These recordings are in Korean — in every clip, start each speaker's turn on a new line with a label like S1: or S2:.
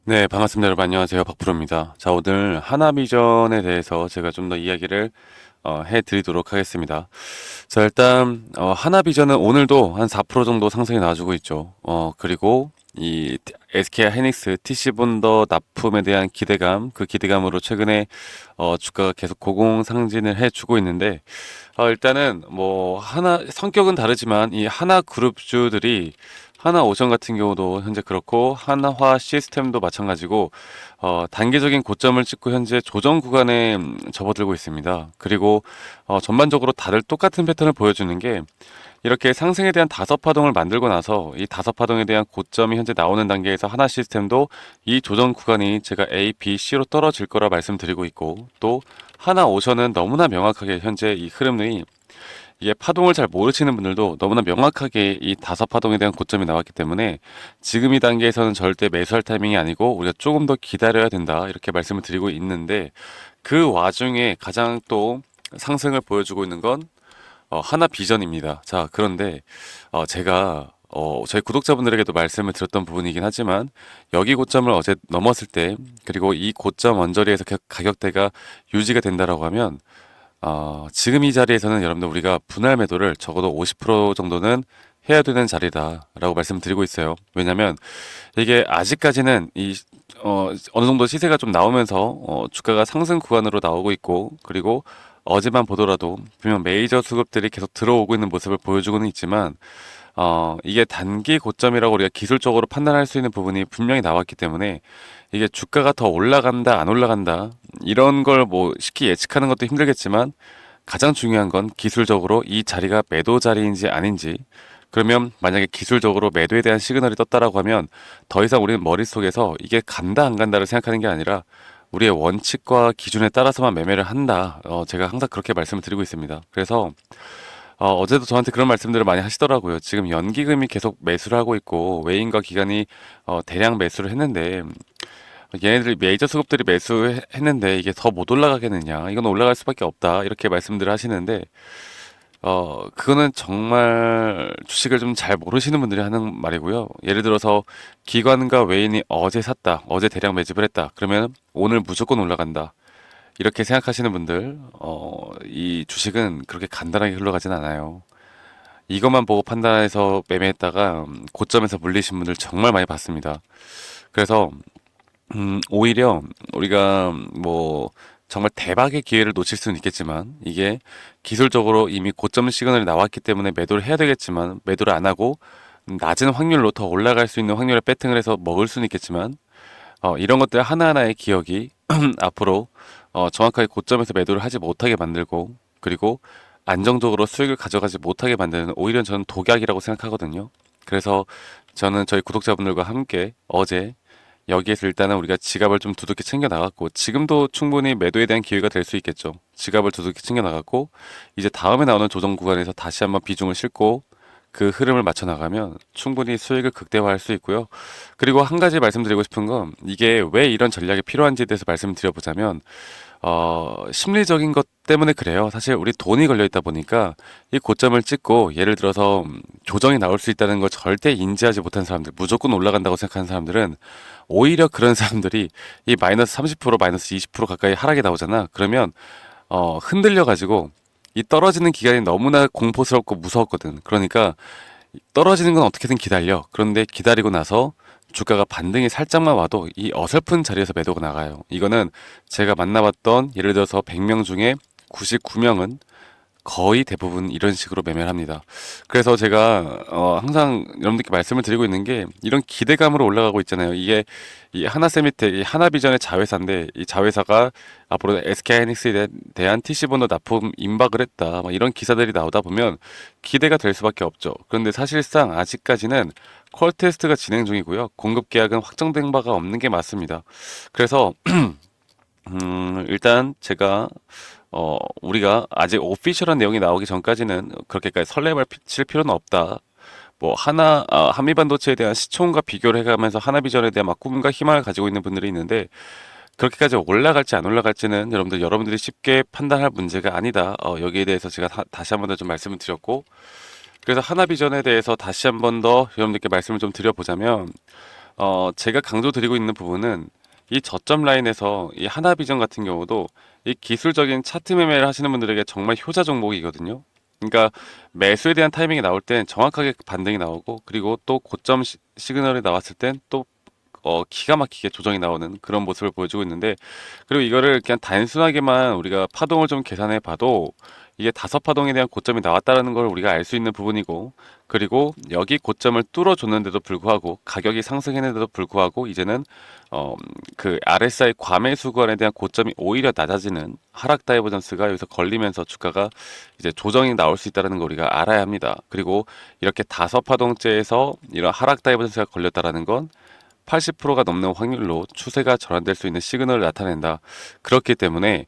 S1: 네, 반갑습니다. 여러분. 안녕하세요. 박프로입니다. 자, 오늘 하나비전에 대해서 제가 좀 더 이야기를 해드리도록 하겠습니다. 자, 일단 하나비전은 오늘도 한 4% 정도 상승이 나와주고 있죠. 그리고 이 SK 하이닉스 TC본더 납품에 대한 기대감, 그 기대감으로 최근에 주가가 계속 고공상진을 해주고 있는데, 일단은 뭐 하나 성격은 다르지만 이 하나 그룹주들이 하나오션 같은 경우도 현재 그렇고 한화 시스템도 마찬가지고 단기적인 고점을 찍고 현재 조정 구간에 접어들고 있습니다. 그리고 전반적으로 다들 똑같은 패턴을 보여주는 게 이렇게 상승에 대한 다섯 파동을 만들고 나서 이 다섯 파동에 대한 고점이 현재 나오는 단계에서 하나 시스템도 이 조정 구간이 제가 A, B, C로 떨어질 거라 말씀드리고 있고, 또 하나 오션은 너무나 명확하게 현재 이 흐름이 이게 파동을 잘 모르시는 분들도 너무나 명확하게 이 다섯 파동에 대한 고점이 나왔기 때문에 지금 이 단계에서는 절대 매수할 타이밍이 아니고 우리가 조금 더 기다려야 된다, 이렇게 말씀을 드리고 있는데, 그 와중에 가장 또 상승을 보여주고 있는 건 하나 비전입니다. 자, 그런데 제가 저희 구독자분들에게도 말씀을 드렸던 부분이긴 하지만, 여기 고점을 어제 넘었을 때, 그리고 이 고점 언저리에서 가격대가 유지가 된다라고 하면 지금 이 자리에서는 여러분들 우리가 분할 매도를 적어도 50% 정도는 해야 되는 자리다라고 말씀드리고 있어요. 왜냐면 이게 아직까지는 어느 정도 시세가 좀 나오면서 주가가 상승 구간으로 나오고 있고, 그리고 어제만 보더라도 분명 메이저 수급들이 계속 들어오고 있는 모습을 보여주고는 있지만, 이게 단기 고점이라고 우리가 기술적으로 판단할 수 있는 부분이 분명히 나왔기 때문에, 이게 주가가 더 올라간다, 안 올라간다, 이런 걸 뭐 쉽게 예측하는 것도 힘들겠지만, 가장 중요한 건 기술적으로 이 자리가 매도 자리인지 아닌지. 그러면 만약에 기술적으로 매도에 대한 시그널이 떴다라고 하면 더 이상 우리는 머릿속에서 이게 간다 안 간다를 생각하는 게 아니라 우리의 원칙과 기준에 따라서만 매매를 한다. 제가 항상 그렇게 말씀을 드리고 있습니다. 그래서 어제도 저한테 그런 말씀들을 많이 하시더라고요. 지금 연기금이 계속 매수를 하고 있고 외인과 기관이 대량 매수를 했는데, 얘네들이 메이저 수급들이 매수했는데 이게 더 못 올라가겠느냐, 이건 올라갈 수밖에 없다, 이렇게 말씀들을 하시는데, 그거는 정말 주식을 좀 잘 모르시는 분들이 하는 말이고요. 예를 들어서 기관과 외인이 어제 샀다, 어제 대량 매집을 했다, 그러면 오늘 무조건 올라간다, 이렇게 생각하시는 분들, 이 주식은 그렇게 간단하게 흘러가진 않아요. 이것만 보고 판단해서 매매했다가 고점에서 물리신 분들 정말 많이 봤습니다. 그래서 오히려 우리가 뭐 정말 대박의 기회를 놓칠 수는 있겠지만, 이게 기술적으로 이미 고점 시그널이 나왔기 때문에 매도를 해야 되겠지만 매도를 안 하고 낮은 확률로 더 올라갈 수 있는 확률에 배팅을 해서 먹을 수는 있겠지만, 이런 것들 하나하나의 기억이 앞으로 정확하게 고점에서 매도를 하지 못하게 만들고, 그리고 안정적으로 수익을 가져가지 못하게 만드는, 오히려 저는 독약이라고 생각하거든요. 그래서 저는 저희 구독자분들과 함께 어제 여기에서 일단은 우리가 지갑을 좀 두둑히 챙겨 나갔고, 지금도 충분히 매도에 대한 기회가 될 수 있겠죠. 지갑을 두둑히 챙겨 나갔고, 이제 다음에 나오는 조정 구간에서 다시 한번 비중을 싣고 그 흐름을 맞춰 나가면 충분히 수익을 극대화할 수 있고요. 그리고 한 가지 말씀드리고 싶은 건, 이게 왜 이런 전략이 필요한지에 대해서 말씀드려보자면, 심리적인 것 때문에 그래요. 사실 우리 돈이 걸려 있다 보니까 이 고점을 찍고 예를 들어서 조정이 나올 수 있다는 걸 절대 인지하지 못한 사람들, 무조건 올라간다고 생각하는 사람들은, 오히려 그런 사람들이 이 마이너스 30% 마이너스 20% 가까이 하락이 나오잖아. 그러면 흔들려 가지고, 이 떨어지는 기간이 너무나 공포스럽고 무서웠거든. 그러니까 떨어지는 건 어떻게든 기다려. 그런데 기다리고 나서 주가가 반등이 살짝만 와도 이 어설픈 자리에서 매도가 나가요. 이거는 제가 만나봤던 예를 들어서 100명 중에 99명은 거의 대부분 이런 식으로 매매를 합니다. 그래서 제가 항상 여러분들께 말씀을 드리고 있는 게, 이런 기대감으로 올라가고 있잖아요. 이게 이 하나세미테, 이 하나비전의 자회사인데, 이 자회사가 앞으로 SK하이닉스에 대한 TC본도 납품 임박을 했다, 막 이런 기사들이 나오다 보면 기대가 될 수밖에 없죠. 그런데 사실상 아직까지는 콜 테스트가 진행 중이고요. 공급 계약은 확정된 바가 없는 게 맞습니다. 그래서 일단 제가 우리가 아직 오피셜한 내용이 나오기 전까지는 그렇게까지 설렘을 칠 필요는 없다. 뭐 한미반도체에 대한 시총과 비교를 해가면서 하나비전에 대한 막 꿈과 희망을 가지고 있는 분들이 있는데, 그렇게까지 올라갈지 안 올라갈지는 여러분들이 쉽게 판단할 문제가 아니다. 여기에 대해서 제가 다시 한 번 더 좀 말씀을 드렸고, 그래서 하나비전에 대해서 다시 한 번 더 여러분들께 말씀을 좀 드려보자면, 제가 강조드리고 있는 부분은 이 저점 라인에서 이 하나비전 같은 경우도 이 기술적인 차트 매매를 하시는 분들에게 정말 효자 종목이거든요. 그러니까 매수에 대한 타이밍이 나올 땐 정확하게 반등이 나오고, 그리고 또 고점 시그널이 나왔을 땐 또 기가 막히게 조정이 나오는 그런 모습을 보여주고 있는데, 그리고 이거를 그냥 단순하게만 우리가 파동을 좀 계산해 봐도 이게 다섯 파동에 대한 고점이 나왔다라는 걸 우리가 알 수 있는 부분이고, 그리고 여기 고점을 뚫어줬는데도 불구하고 가격이 상승했는데도 불구하고 이제는 어, 그 RSI 과매수 구간에 대한 고점이 오히려 낮아지는 하락 다이버전스가 여기서 걸리면서 주가가 이제 조정이 나올 수 있다는 걸 우리가 알아야 합니다. 그리고 이렇게 다섯 파동째에서 이런 하락 다이버전스가 걸렸다라는 건 80%가 넘는 확률로 추세가 전환될 수 있는 시그널을 나타낸다. 그렇기 때문에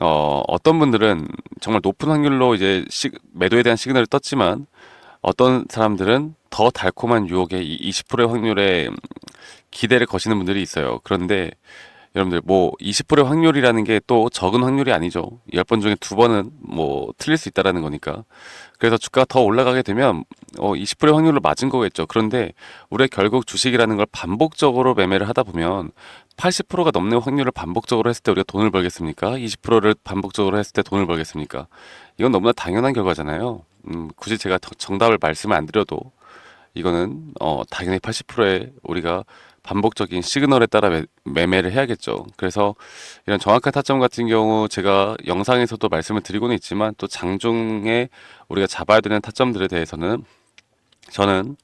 S1: 어떤 분들은 정말 높은 확률로 이제 매도에 대한 시그널을 떴지만, 어떤 사람들은 더 달콤한 유혹에 이 20%의 확률에 기대를 거시는 분들이 있어요. 그런데 여러분들 뭐 20%의 확률이라는 게 또 적은 확률이 아니죠. 10번 중에 2번은 뭐 틀릴 수 있다라는 거니까. 그래서 주가가 더 올라가게 되면 20%의 확률로 맞은 거겠죠. 그런데 우리가 결국 주식이라는 걸 반복적으로 매매를 하다 보면 80%가 넘는 확률을 반복적으로 했을 때 우리가 돈을 벌겠습니까? 20%를 반복적으로 했을 때 돈을 벌겠습니까? 이건 너무나 당연한 결과잖아요. 굳이 제가 정답을 말씀을 안 드려도 이거는 당연히 80%의 우리가 반복적인 시그널에 따라 매매를 해야겠죠. 그래서 이런 정확한 타점 같은 경우 제가 영상에서도 말씀을 드리고는 있지만, 또 장중에 우리가 잡아야 되는 타점들에 대해서는 저는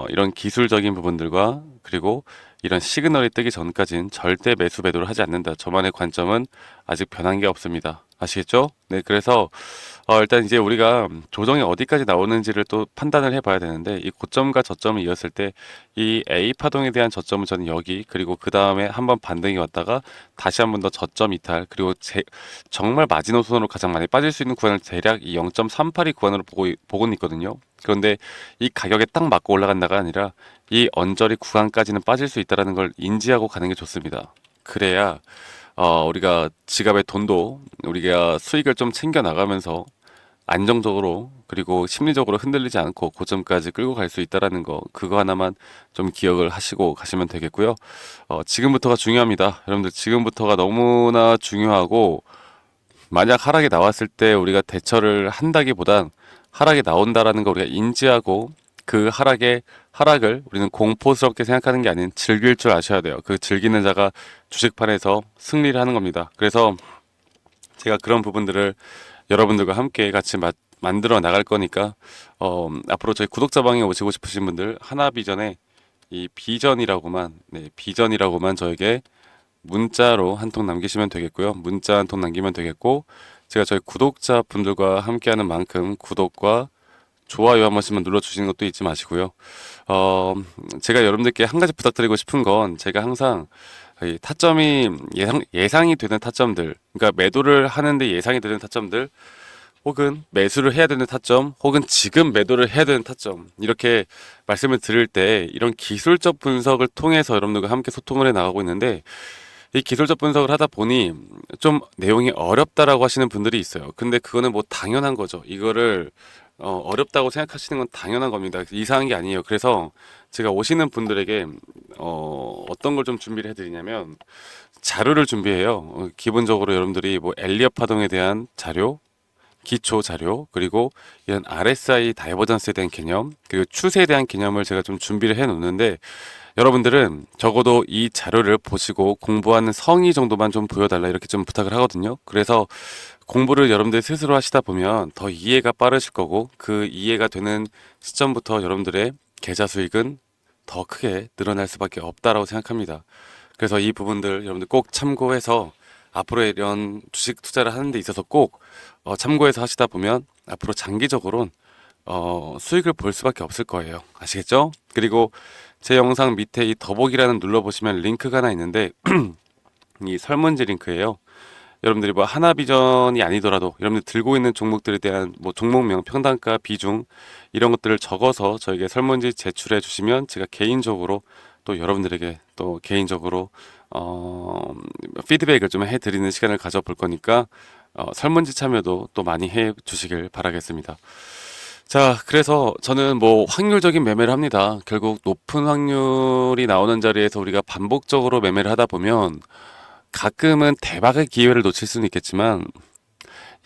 S1: 이런 기술적인 부분들과 그리고 이런 시그널이 뜨기 전까지는 절대 매수 매도를 하지 않는다. 저만의 관점은 아직 변한 게 없습니다. 아시겠죠? 네, 그래서 일단 이제 우리가 조정이 어디까지 나오는지를 또 판단을 해봐야 되는데, 이 고점과 저점을 이었을 때 이 A 파동에 대한 저점은 저는 여기, 그리고 그 다음에 한번 반등이 왔다가 다시 한번 더 저점 이탈, 그리고 정말 마지노선으로 가장 많이 빠질 수 있는 구간을 대략 이 0.382 구간으로 보고는 있거든요. 그런데 이 가격에 딱 맞고 올라간다가 아니라 이 언저리 구간까지는 빠질 수 있다는 걸 인지하고 가는 게 좋습니다. 그래야 우리가 지갑에 돈도 우리가 수익을 좀 챙겨 나가면서 안정적으로, 그리고 심리적으로 흔들리지 않고 고점까지 끌고 갈 수 있다라는 거, 그거 하나만 좀 기억을 하시고 가시면 되겠고요. 지금부터가 중요합니다. 여러분들 지금부터가 너무나 중요하고, 만약 하락이 나왔을 때 우리가 대처를 한다기보단 하락이 나온다라는 걸 우리가 인지하고 그 하락을 우리는 공포스럽게 생각하는 게 아닌 즐길 줄 아셔야 돼요. 그 즐기는 자가 주식판에서 승리를 하는 겁니다. 그래서 제가 그런 부분들을 여러분들과 함께 같이 만들어 나갈 거니까, 앞으로 저희 구독자방에 오시고 싶으신 분들 하나비전에 이 비전이라고만, 네, 비전이라고만 저에게 문자로 한 통 남기시면 되겠고요. 문자 한 통 남기면 되겠고, 제가 저희 구독자분들과 함께하는 만큼 구독과 좋아요 한 번씩만 눌러주시는 것도 잊지 마시고요. 어, 제가 여러분들께 한 가지 부탁드리고 싶은 건, 제가 항상 이 타점이 예상이 되는 타점들, 그러니까 매도를 하는데 예상이 되는 타점들, 혹은 매수를 해야 되는 타점, 혹은 지금 매도를 해야 되는 타점, 이렇게 말씀을 드릴 때 이런 기술적 분석을 통해서 여러분들과 함께 소통을 해 나가고 있는데, 이 기술적 분석을 하다 보니 좀 내용이 어렵다라고 하시는 분들이 있어요. 근데 그거는 뭐 당연한 거죠. 이거를 어렵다고 생각하시는 건 당연한 겁니다. 이상한 게 아니에요. 그래서 제가 오시는 분들에게 어떤 걸 좀 준비를 해드리냐면, 자료를 준비해요. 기본적으로 여러분들이 뭐 엘리엇 파동에 대한 자료, 기초 자료, 그리고 이런 RSI 다이버전스에 대한 개념, 그리고 추세에 대한 개념을 제가 좀 준비를 해 놓는데, 여러분들은 적어도 이 자료를 보시고 공부하는 성의 정도만 좀 보여달라, 이렇게 좀 부탁을 하거든요. 그래서 공부를 여러분들 스스로 하시다 보면 더 이해가 빠르실 거고, 그 이해가 되는 시점부터 여러분들의 계좌 수익은 더 크게 늘어날 수밖에 없다라고 생각합니다. 그래서 이 부분들 여러분들 꼭 참고해서 앞으로 이런 주식 투자를 하는 데 있어서 꼭 참고해서 하시다 보면 앞으로 장기적으로는 수익을 볼 수밖에 없을 거예요. 아시겠죠? 그리고 제 영상 밑에 이 더보기란을 눌러보시면 링크가 하나 있는데, 이 설문지 링크예요. 여러분들이 뭐 하나비전이 아니더라도 여러분들 들고 있는 종목들에 대한 뭐 종목명, 평단가, 비중, 이런 것들을 적어서 저에게 설문지 제출해 주시면 제가 개인적으로 또 여러분들에게 또 개인적으로 피드백을 좀 해드리는 시간을 가져볼 거니까 설문지 참여도 또 많이 해 주시길 바라겠습니다. 자, 그래서 저는 뭐 확률적인 매매를 합니다. 결국 높은 확률이 나오는 자리에서 우리가 반복적으로 매매를 하다 보면 가끔은 대박의 기회를 놓칠 수는 있겠지만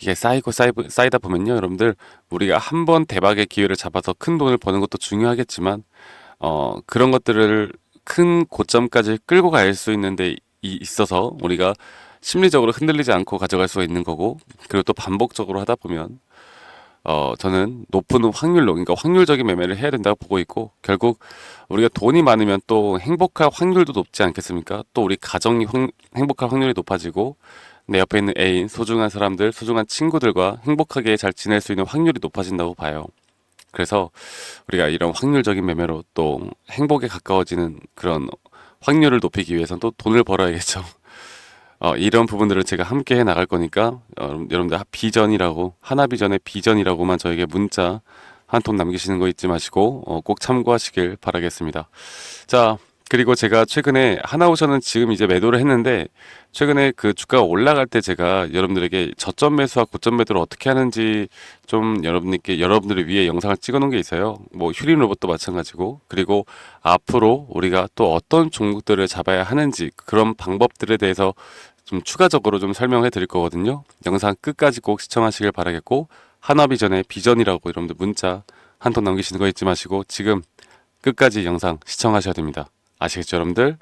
S1: 이게 쌓이다 보면요, 여러분들 우리가 한 번 대박의 기회를 잡아서 큰 돈을 버는 것도 중요하겠지만 그런 것들을 큰 고점까지 끌고 갈 수 있는데 있어서 우리가 심리적으로 흔들리지 않고 가져갈 수가 있는 거고, 그리고 또 반복적으로 하다 보면 저는 높은 확률로, 그러니까 확률적인 매매를 해야 된다고 보고 있고, 결국 우리가 돈이 많으면 또 행복할 확률도 높지 않겠습니까? 또 우리 가정이 행복할 확률이 높아지고, 내 옆에 있는 애인, 소중한 사람들, 소중한 친구들과 행복하게 잘 지낼 수 있는 확률이 높아진다고 봐요. 그래서 우리가 이런 확률적인 매매로 또 행복에 가까워지는 그런 확률을 높이기 위해서는 또 돈을 벌어야겠죠. 이런 부분들을 제가 함께 해 나갈 거니까 여러분들 비전이라고, 하나비전의 비전이라고만 저에게 문자 한 통 남기시는 거 잊지 마시고 꼭 참고하시길 바라겠습니다. 자, 그리고 제가 최근에 하나오션은 지금 이제 매도를 했는데, 최근에 그 주가가 올라갈 때 제가 여러분들에게 저점 매수와 고점 매도를 어떻게 하는지 좀 여러분들을 위해 영상을 찍어 놓은 게 있어요. 뭐 휴림 로봇도 마찬가지고, 그리고 앞으로 우리가 또 어떤 종목들을 잡아야 하는지 그런 방법들에 대해서 좀 추가적으로 좀 설명해 드릴 거거든요. 영상 끝까지 꼭 시청하시길 바라겠고, 하나비전의 비전이라고 여러분들 문자 한 통 남기시는 거 잊지 마시고 지금 끝까지 영상 시청하셔야 됩니다. 아시겠죠, 여러분들?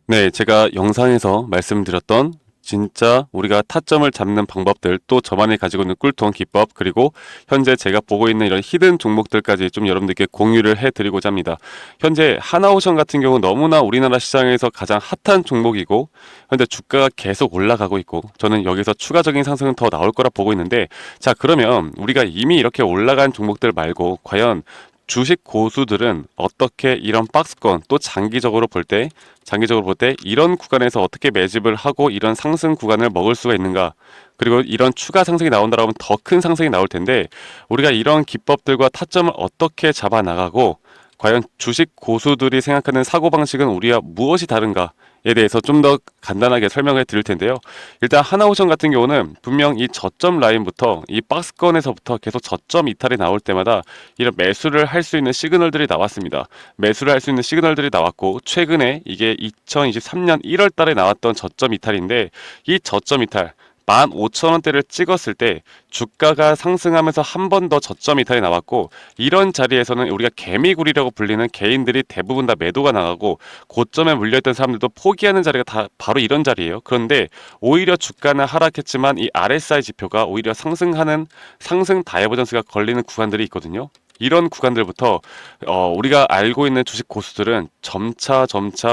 S1: 네, 제가 영상에서 말씀드렸던 진짜 우리가 타점을 잡는 방법들, 또 저만이 가지고 있는 꿀통 기법, 그리고 현재 제가 보고 있는 이런 히든 종목들까지 좀 여러분들께 공유를 해드리고자 합니다. 현재 하나오션 같은 경우 너무나 우리나라 시장에서 가장 핫한 종목이고, 현재 주가가 계속 올라가고 있고, 저는 여기서 추가적인 상승은 더 나올 거라 보고 있는데, 자, 그러면 우리가 이미 이렇게 올라간 종목들 말고 과연 주식 고수들은 어떻게 이런 박스권, 또 장기적으로 볼 때 이런 구간에서 어떻게 매집을 하고 이런 상승 구간을 먹을 수가 있는가? 그리고 이런 추가 상승이 나온다라면 더 큰 상승이 나올 텐데, 우리가 이런 기법들과 타점을 어떻게 잡아 나가고 과연 주식 고수들이 생각하는 사고방식은 우리와 무엇이 다른가? 에 대해서 좀 더 간단하게 설명을 드릴 텐데요. 일단 하나오션 같은 경우는 분명 이 저점 라인부터 이 박스권에서부터 계속 저점 이탈이 나올 때마다 이런 매수를 할 수 있는 시그널들이 나왔습니다. 매수를 할 수 있는 시그널들이 나왔고, 최근에 이게 2023년 1월 달에 나왔던 저점 이탈인데, 이 저점 이탈 15,000원대를 찍었을 때 주가가 상승하면서 한 번 더 저점 이탈이 나왔고, 이런 자리에서는 우리가 개미굴이라고 불리는 개인들이 대부분 다 매도가 나가고 고점에 물려있던 사람들도 포기하는 자리가 다 바로 이런 자리예요. 그런데 오히려 주가는 하락했지만 이 RSI 지표가 오히려 상승하는 상승 다이버전스가 걸리는 구간들이 있거든요. 이런 구간들부터 우리가 알고 있는 주식 고수들은 점차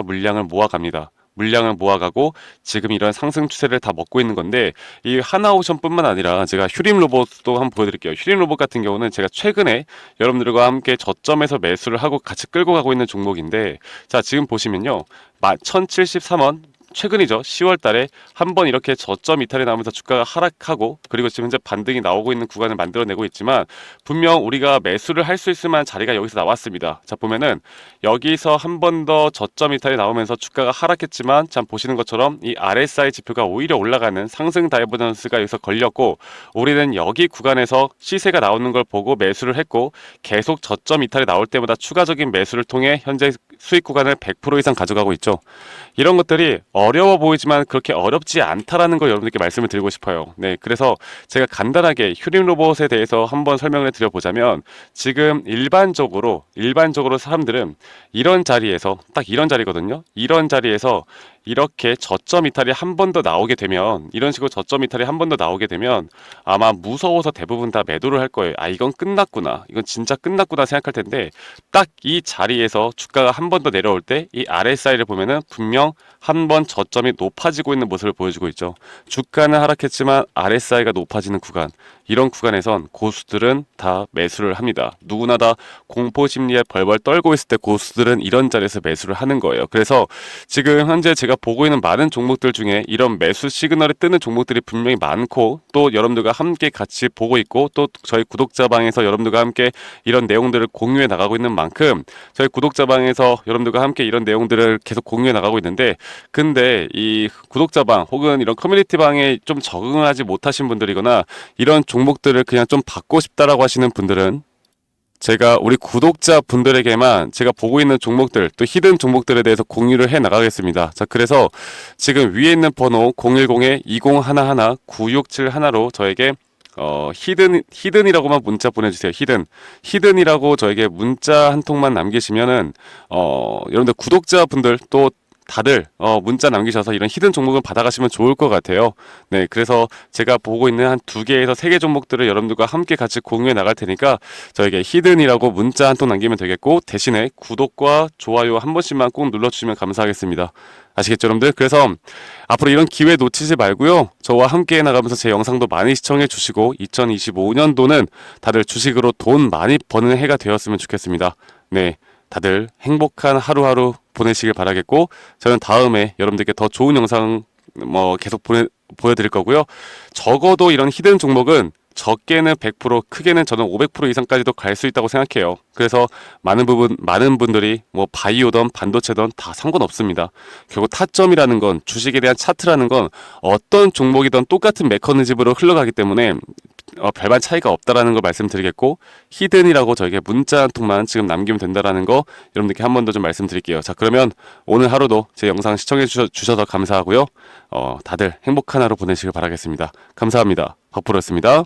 S1: 물량을 모아갑니다. 물량을 모아가고 지금 이런 상승 추세를 다 먹고 있는 건데, 이 하나오션뿐만 아니라 제가 휴림 로봇도 한번 보여드릴게요. 휴림 로봇 같은 경우는 제가 최근에 여러분들과 함께 저점에서 매수를 하고 같이 끌고 가고 있는 종목인데, 자, 지금 보시면요, 1073원, 최근이죠. 10월 달에 한번 이렇게 저점 이탈이 나오면서 주가가 하락하고, 그리고 지금 현재 반등이 나오고 있는 구간을 만들어내고 있지만, 분명 우리가 매수를 할 수 있을 만한 자리가 여기서 나왔습니다. 자, 보면은 여기서 한 번 더 저점 이탈이 나오면서 주가가 하락했지만, 참 보시는 것처럼 이 RSI 지표가 오히려 올라가는 상승 다이버전스가 여기서 걸렸고, 우리는 여기 구간에서 시세가 나오는 걸 보고 매수를 했고, 계속 저점 이탈이 나올 때마다 추가적인 매수를 통해 현재 수익 구간을 100% 이상 가져가고 있죠. 이런 것들이 어려워 보이지만 그렇게 어렵지 않다라는 걸 여러분들께 말씀을 드리고 싶어요. 네, 그래서 제가 간단하게 휴림 로봇에 대해서 한번 설명을 드려보자면, 지금 일반적으로 사람들은 이런 자리에서, 딱 이런 자리거든요. 이런 자리에서 이렇게 저점 이탈이 한 번 더 나오게 되면, 이런 식으로 저점 이탈이 한 번 더 나오게 되면 아마 무서워서 대부분 다 매도를 할 거예요. 아, 이건 끝났구나, 이건 진짜 끝났구나 생각할 텐데, 딱 이 자리에서 주가가 한 번 더 내려올 때 이 RSI를 보면은 분명 한 번 저점이 높아지고 있는 모습을 보여주고 있죠. 주가는 하락했지만 RSI가 높아지는 구간, 이런 구간에선 고수들은 다 매수를 합니다. 누구나 다 공포 심리에 벌벌 떨고 있을 때 고수들은 이런 자리에서 매수를 하는 거예요. 그래서 지금 현재 제가 보고 있는 많은 종목들 중에 이런 매수 시그널이 뜨는 종목들이 분명히 많고, 또 여러분들과 함께 같이 보고 있고, 또 저희 구독자방에서 여러분들과 함께 이런 내용들을 공유해 나가고 있는 만큼, 저희 구독자방에서 여러분들과 함께 이런 내용들을 계속 공유해 나가고 있는데, 근데 이 구독자방 혹은 이런 커뮤니티방에 좀 적응하지 못하신 분들이거나 이런 종목들을 그냥 좀 받고 싶다라고 하시는 분들은 제가 우리 구독자분들에게만 제가 보고 있는 종목들 또 히든 종목들에 대해서 공유를 해 나가겠습니다. 자, 그래서 지금 위에 있는 번호 010-2011-9671로 저에게 히든이라고만 문자 보내주세요. 히든이라고 저에게 문자 한 통만 남기시면은 여러분들 구독자분들 또 다들 문자 남기셔서 이런 히든 종목을 받아가시면 좋을 것 같아요. 네, 그래서 제가 보고 있는 한 2개에서 3개 종목들을 여러분들과 함께 같이 공유해 나갈 테니까 저에게 히든이라고 문자 한 통 남기면 되겠고, 대신에 구독과 좋아요 한 번씩만 꼭 눌러주시면 감사하겠습니다. 아시겠죠, 여러분들? 그래서 앞으로 이런 기회 놓치지 말고요. 저와 함께 나가면서 제 영상도 많이 시청해 주시고 2025년도는 다들 주식으로 돈 많이 버는 해가 되었으면 좋겠습니다. 네, 다들 행복한 하루하루 보내시길 바라겠고, 저는 다음에 여러분들께 더 좋은 영상 계속 보여드릴 거고요. 적어도 이런 히든 종목은 적게는 100%, 크게는 저는 500% 이상까지도 갈 수 있다고 생각해요. 그래서 많은 분들이 바이오든 반도체든 다 상관없습니다. 결국 타점이라는 건, 주식에 대한 차트라는 건 어떤 종목이든 똑같은 메커니즘으로 흘러가기 때문에 별반 차이가 없다라는 걸 말씀드리겠고, 히든이라고 저에게 문자 한 통만 지금 남기면 된다라는 거 여러분들께 한 번 더 좀 말씀드릴게요. 자, 그러면 오늘 하루도 제 영상 시청해 주셔서 감사하고요. 다들 행복한 하루 보내시길 바라겠습니다. 감사합니다. 박프로였습니다.